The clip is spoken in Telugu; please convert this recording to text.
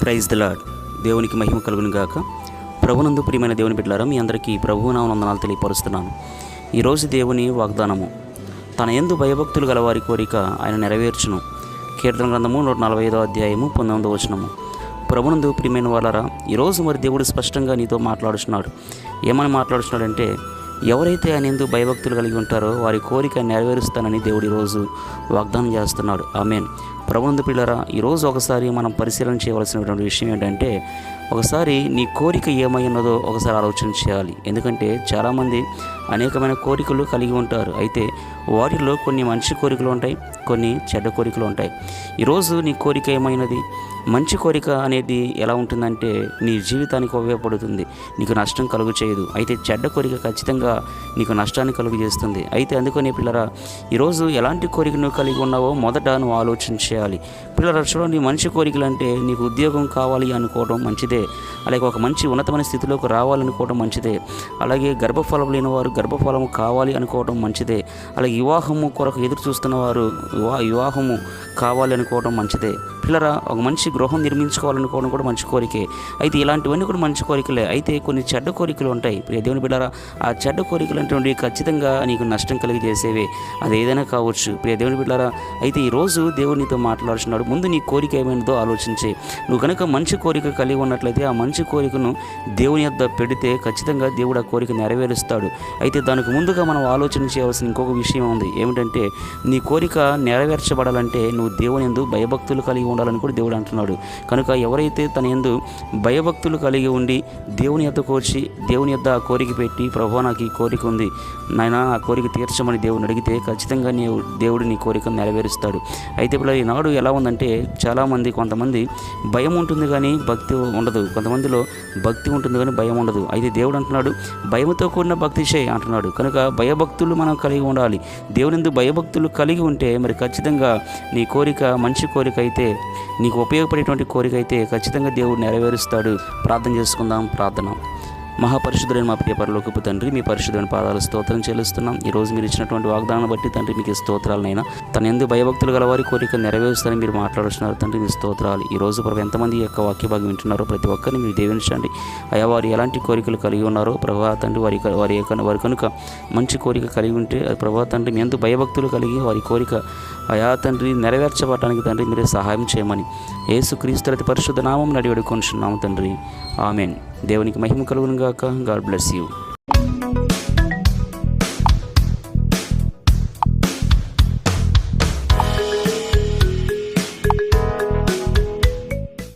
Praise the lord. దేవునికి మహిమ కలుగును గాక. ప్రభునందు ప్రియమైన దేవుని బిడ్డలారా, మీ అందరికీ ప్రభువునామమున వందనాలు తెలియపరుస్తున్నాను. ఈరోజు దేవుని వాగ్దానము, తన యందు భయభక్తులు గల వారి కోరిక ఆయన నెరవేర్చును. కీర్తన గ్రంథము 145వ అధ్యాయము 19వ వచనము. ప్రభునందు ప్రియమైన వాళ్ళారా, ఈరోజు మరి దేవుడు స్పష్టంగా నీతో మాట్లాడుతున్నాడు. ఏమని మాట్లాడుతున్నాడంటే, ఎవరైతే ఆయన యందు భయభక్తులు కలిగి ఉంటారో వారి కోరిక నెరవేరుస్తానని దేవుడు ఈరోజు వాగ్దానం చేస్తున్నాడు. ఆమేన్. ప్రభునందు పిల్లరా, ఈరోజు ఒకసారి మనం పరిశీలన చేయవలసినటువంటి విషయం ఏంటంటే, ఒకసారి నీ కోరిక ఏమై ఉన్నదో ఒకసారి ఆలోచన చేయాలి. ఎందుకంటే చాలామంది అనేకమైన కోరికలు కలిగి ఉంటారు. అయితే వాటిలో కొన్ని మంచి కోరికలు ఉంటాయి, కొన్ని చెడ్డ కోరికలు ఉంటాయి. ఈరోజు నీ కోరిక ఏమైనది? మంచి కోరిక అనేది ఎలా ఉంటుందంటే నీ జీవితానికి ఉపయోగపడుతుంది, నీకు నష్టం కలుగు చేయదు. అయితే చెడ్డ కోరిక ఖచ్చితంగా నీకు నష్టాన్ని కలుగు చేస్తుంది. అయితే అందుకని పిల్లరా, ఈరోజు ఎలాంటి కోరిక నువ్వు కలిగి ఉన్నావో మొదట నువ్వు ఆలోచన చేయాలి. పిల్లరా చూడండి, మంచి కోరికలు అంటే నీకు ఉద్యోగం కావాలి అనుకోవడం మంచిదే, అలాగే ఒక మంచి ఉన్నతమైన స్థితిలోకి రావాలనుకోవడం మంచిదే, అలాగే గర్భఫలం లేని వారు గర్భఫలము కావాలి అనుకోవడం మంచిదే, అలాగే వివాహము కొరకు ఎదురు చూస్తున్న వారు వివాహము కావాలి అనుకోవడం మంచిదే. పిల్లరా, ఒక మంచి గృహం నిర్మించుకోవాలనుకోవడం కూడా మంచి కోరికే. అయితే ఇలాంటివన్నీ కూడా మంచి కోరికలే. అయితే కొన్ని చెడ్డ కోరికలు ఉంటాయి. ప్రియ దేవుని బిడ్డలారా, ఆ చెడ్డ కోరికలు అంటే ఖచ్చితంగా నీకు నష్టం కలిగజేసేవే, అది ఏదైనా కావచ్చు. ప్రియ దేవుని బిడ్డలారా, అయితే ఈరోజు దేవుడు నీతో మాట్లాడుతున్నాడు. ముందు నీ కోరిక ఏమైనదో ఆలోచించే. నువ్వు కనుక మంచి కోరిక కలిగి ఉన్నట్లయితే ఆ మంచి కోరికను దేవుని యొద్ద పెడితే ఖచ్చితంగా దేవుడు ఆ కోరిక నెరవేరుస్తాడు. అయితే దానికి ముందుగా మనం ఆలోచన చేయవలసిన ఇంకొక విషయం ఉంది. ఏమిటంటే, నీ కోరిక నెరవేర్చబడాలంటే నువ్వు దేవుని యందు భయభక్తులు కలిగి ఉండాలని కూడా దేవుడు అంటున్నాడు. కనుక ఎవరైతే తన యందు భయభక్తులు కలిగి ఉండి దేవుని యొద్దకు వచ్చి దేవుని యొద్ద ఆ కోరిక పెట్టి, ప్రభువా నాకు ఈ కోరిక ఉంది నాయనా, ఆ కోరిక తీర్చమని దేవుడిని అడిగితే ఖచ్చితంగా దేవుడు నీ కోరికను నెరవేరుస్తాడు. అయితే ఇప్పుడు ఈనాడు ఎలా ఉందంటే, చాలామంది కొంతమంది భయం ఉంటుంది కానీ భక్తి ఉండదు, కొంతమందిలో భక్తి ఉంటుంది కానీ భయం ఉండదు. అయితే దేవుడు అంటున్నాడు, భయంతో కూడిన భక్తి చేయి అంటున్నాడు. కనుక భయభక్తులు మనం కలిగి ఉండాలి. దేవుని యందు భయభక్తులు కలిగి ఉంటే మరి ఖచ్చితంగా నీ కోరిక మంచి కోరిక అయితే, నీకు ఉపయోగపడేటువంటి కోరిక అయితే ఖచ్చితంగా దేవుడు నెరవేరుస్తాడు. ప్రార్థన చేసుకుందాం. ప్రార్థన. మహాపరిశుద్ధుడైన మా ప్రియ పరలోకపు తండ్రి, మీ పరిశుద్ధమైన పాదాలు స్తోత్రం చెల్లిస్తున్నాం. ఈరోజు మీరు ఇచ్చినటువంటి వాగ్దానాన్ని బట్టి తండ్రి మీకు స్తోత్రాలనైనా. తన యందు భయభక్తులు గల వారి కోరిక నెరవేరుస్తారని మీరు మాట్లాడుతున్నారు తండ్రి, మీ స్తోత్రాలు. ఈరోజు ప్రభు ఎంతమంది యొక్క వాక్య భాగం వింటున్నారో ప్రతి ఒక్కరిని మీరు దీవించండి. అయా, వారు ఎలాంటి కోరికలు కలిగి ఉన్నారో ప్రభా తండ్రి, వారి కనుక మంచి కోరిక కలిగి ఉంటే అది ప్రభా తండ్రి, మీ యందు భయభక్తులు కలిగి వారి కోరిక అయా తండ్రి నెరవేర్చబడటానికి తండ్రి మీరే సహాయం చేయమని యేసుక్రీస్తు అతి పరిశుద్ధ నామమున అడిగి వేడుకొనుచున్నాము తండ్రి. ఆమెన్. దేవునికి మహిమ కలుగును గాక. God bless you.